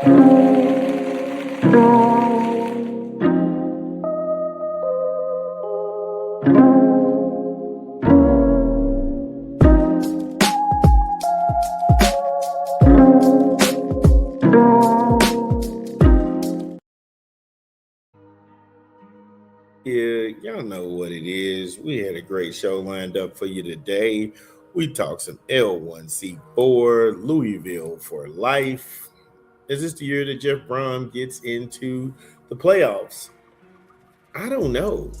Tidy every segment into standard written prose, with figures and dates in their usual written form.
Yeah, y'all know what it is. We had a great show lined up for you today. We talked some L1C4, Louisville for life. Is this the year that Jeff Brom gets into the playoffs? I don't know.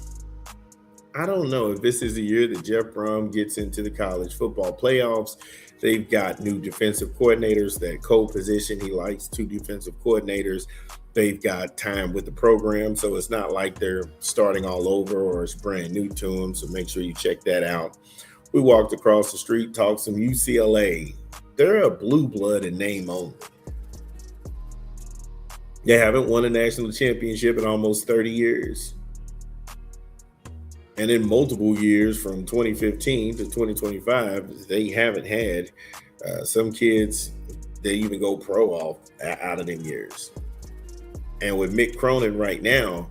I don't know if this is the year that Jeff Brom gets into the college football playoffs. They've got new defensive coordinators, that co-position. He likes two defensive coordinators. They've got time with the program, so it's not like they're starting all over or it's brand new to them. So make sure you check that out. We walked across the street, talked some UCLA. They're a blue blood in name only. They haven't won a national championship in almost 30 years. And in multiple years from 2015 to 2025, they haven't had some kids, they even go pro out of them years. And with Mick Cronin right now,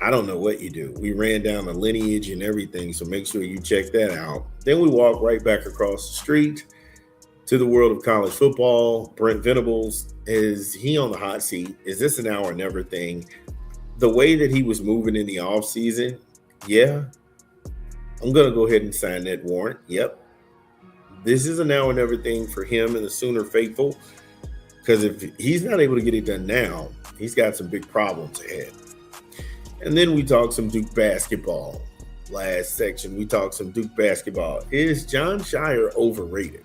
I don't know what you do. We ran down the lineage and everything, so make sure you check that out. Then we walk right back across the street to the world of college football. Brent Venables, is he on the hot seat? Is this an now or never thing? The way that he was moving in the offseason, yeah, I'm going to go ahead and sign that warrant. Yep. This is a now or never thing for him and the Sooner faithful, because if he's not able to get it done now, he's got some big problems ahead. And then we talk some Duke basketball. Last section, we talk some Duke basketball. Is Jon Scheyer overrated?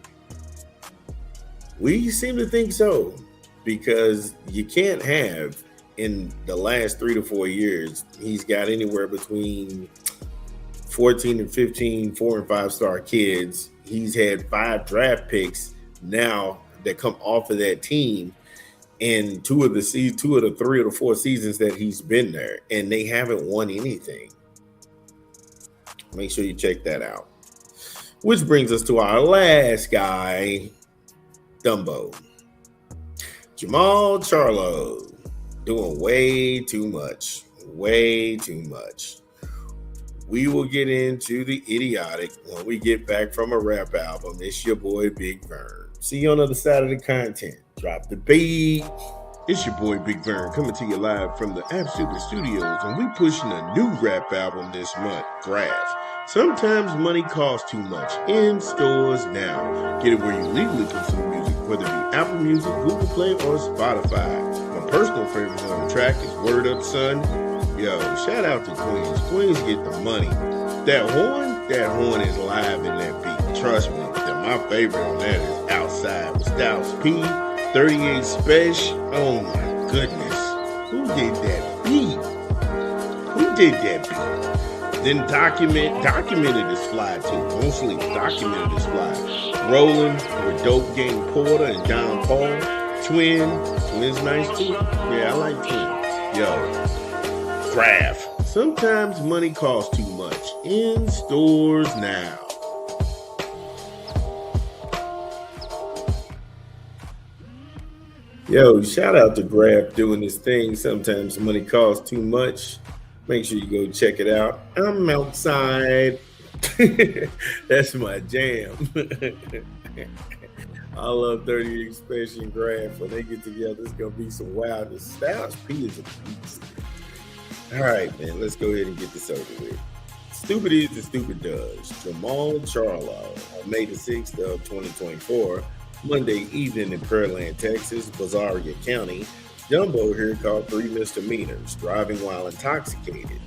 We seem to think so, because you can't have, in the last 3 to 4 years, he's got anywhere between 14 and 15 4- and 5-star kids. He's had 5 draft picks now that come off of that team in 2 of the 3 or the 4 seasons that he's been there, and they haven't won anything. Make sure you check that out. Which brings us to our last guy, Dumbo. Jermall Charlo. Doing way too much. We will get into the idiotic when we get back from a rap album. It's your boy Big Vern. See you on the other side of the content. Drop the beat. It's your boy Big Vern coming to you live from the Absolute Studios, and we pushing a new rap album this month, Graph. Sometimes money costs too much. In stores now. Get it where you legally consume music, whether it be Apple Music, Google Play, or Spotify. My personal favorite on the track is Word Up Son. Yo, shout out to Queens. Queens get the money. That horn is live in that beat. Trust me, my favorite on that is Outside with Styles P, 38 Special. Oh my goodness. Who did that beat? Then Documented is fly too. Don't sleep. Documented is fly. Rolling with Dope Gang Porter and Don Paul. Twins nice too. Yeah, I like Twin. Yo, Graph. Sometimes money costs too much. In stores now. Yo, shout out to Graph doing this thing. Sometimes money costs too much. Make sure you go check it out. I'm outside. That's my jam. I love 38 Special and Graph. When they get together, it's going to be some wildness. Styles P is a beast. All right, man, let's go ahead and get this over with. Stupid is the stupid does. Jermall Charlo on May the 6th of 2024, Monday evening in Pearland, Texas, Brazoria County. Dumbo here caught 3 misdemeanors, driving while intoxicated.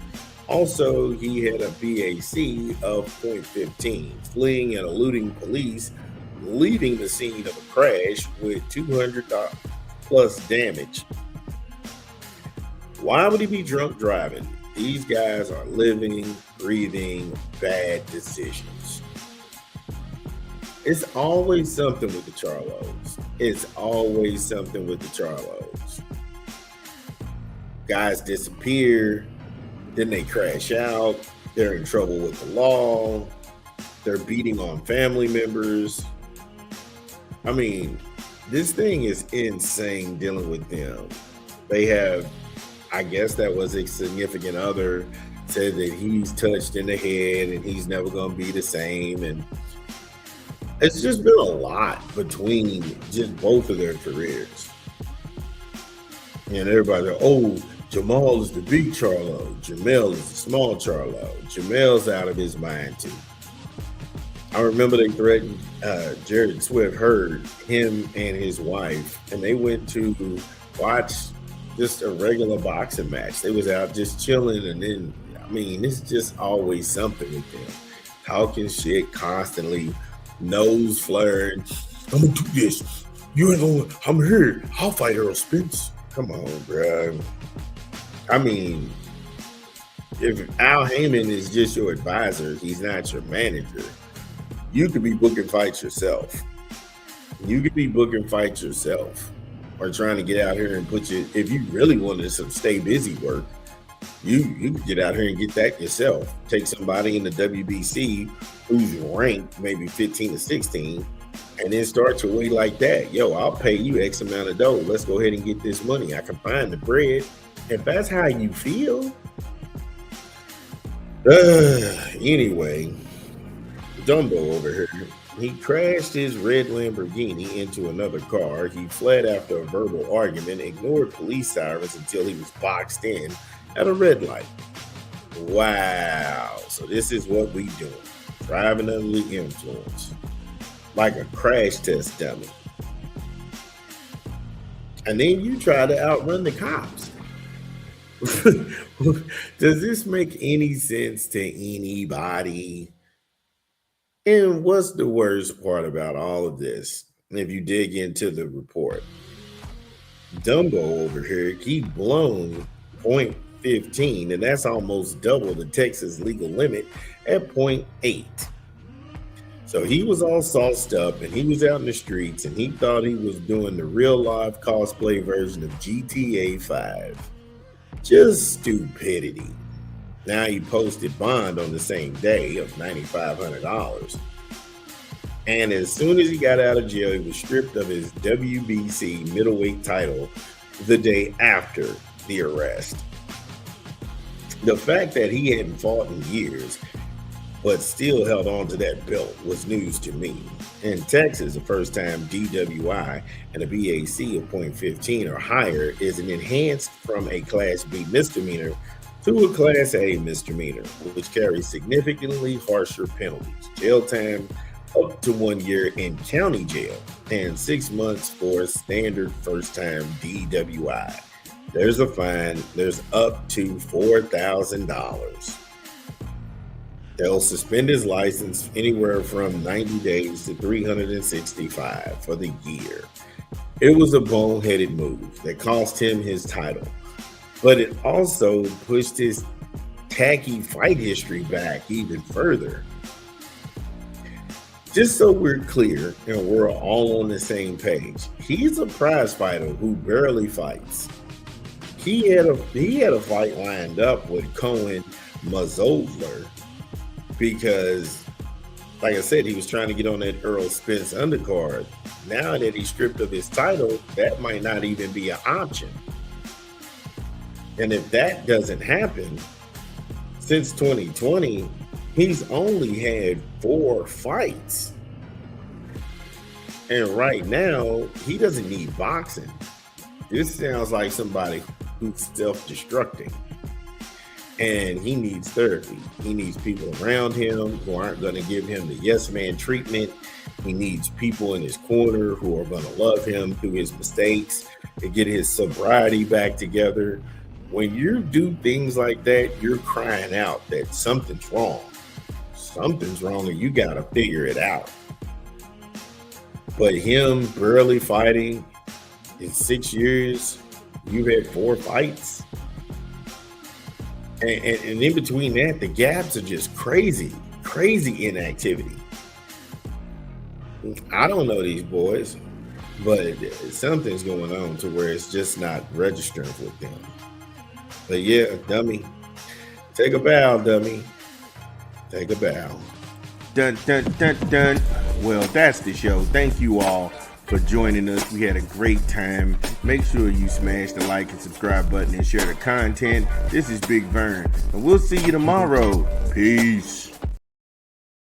Also, he had a BAC of .15, fleeing and eluding police, leaving the scene of a crash with $200 plus damage. Why would he be drunk driving? These guys are living, breathing bad decisions. It's always something with the Charlos. Guys disappear, then they crash out, they're in trouble with the law, they're beating on family members. I mean, This thing is insane dealing with them. They have, I guess that was a significant other said that he's touched in the head and he's never going to be the same. And it's just been a lot between just both of their careers. And everybody's like, oh, Jermall is the big Charlo. Jermall is the small Charlo. Jermall's out of his mind too. I remember they threatened Jared Swift heard him and his wife, and they went to watch just a regular boxing match. They was out just chilling, and then, I mean, it's just always something with them. Talking shit constantly, nose flaring. I'm gonna do this. You ain't gonna, I'm here. I'll fight Earl Spence. Come on, bro. I mean, if Al Heyman is just your advisor, he's not your manager. You could be booking fights yourself. You could be booking fights yourself, or trying to get out here and put you. If you really wanted some stay busy work, you could get out here and get that yourself. Take somebody in the WBC who's ranked maybe 15 to 16, and then start to wait like that. Yo, I'll pay you X amount of dough. Let's go ahead and get this money. I can find the bread. If that's how you feel. Anyway, Dumbo over here. He crashed his red Lamborghini into another car. He fled after a verbal argument, ignored police sirens until he was boxed in at a red light. Wow. So this is what we doing. Driving under the influence. Like a crash test dummy. And then you try to outrun the cops. Does this make any sense to anybody? And what's the worst part about all of this? If you dig into the report, Dumbo over here, he blown .15, and that's almost double the Texas legal limit at .8. So he was all sauced up, and he was out in the streets, and he thought he was doing the real life cosplay version of GTA 5. Just stupidity. Now he posted bond on the same day of $9,500. And as soon as he got out of jail, he was stripped of his WBC middleweight title the day after the arrest. The fact that he hadn't fought in years, but still held on to that belt, was news to me. In Texas, the first time DWI and a BAC of .15 or higher is an enhanced from a Class B misdemeanor to a Class A misdemeanor, which carries significantly harsher penalties. Jail time up to 1 year in county jail and 6 months for standard first-time DWI. There's a fine. There's up to $4,000. They'll suspend his license anywhere from 90 days to 365 for the year. It was a boneheaded move that cost him his title, but it also pushed his tacky fight history back even further. Just so we're clear and we're all on the same page, he's a prize fighter who barely fights. He had a fight lined up with Cohen Mazovler because, like I said, he was trying to get on that Earl Spence undercard. Now that he's stripped of his title, that might not even be an option. And if that doesn't happen, since 2020, he's only had 4 fights. And right now, he doesn't need boxing. This sounds like somebody who's self-destructing. And he needs therapy. He needs people around him who aren't going to give him the yes man treatment. He needs people in his corner who are going to love him through his mistakes and get his sobriety back together. When you do things like that, you're crying out that something's wrong. Something's wrong and you got to figure it out. But him barely fighting in 6 years, you've had 4 fights. And in between that, the gaps are just crazy inactivity. I don't know these boys, but something's going on to where it's just not registering with them. But yeah, dummy, take a bow, dummy. Take a bow. Dun, dun, dun, dun. Well, that's the show. Thank you all for joining us. We had a great time. Make sure you smash the like and subscribe button and share the content. This is Big Vern, and we'll see you tomorrow. Peace.